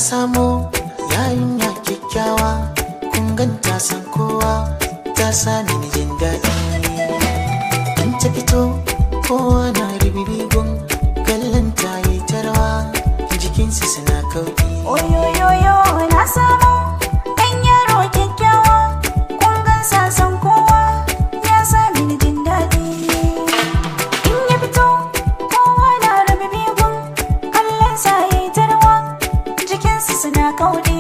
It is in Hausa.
samu yarinya kyakkyawa, kun ganta san kowa, ta sani ni jin daɗi. In ta fito kowa na ribibigun, kallon ta yi tarwa, jikinsu suna kauɗi. Oyoyoyo na samu ɗan yaro kyakkyawa, kun gansa san kowa, ya sani ni jin daɗi. In ya fito kowa na ribibigun, kallon sa yi tarwa, jikinsu suna kauɗi.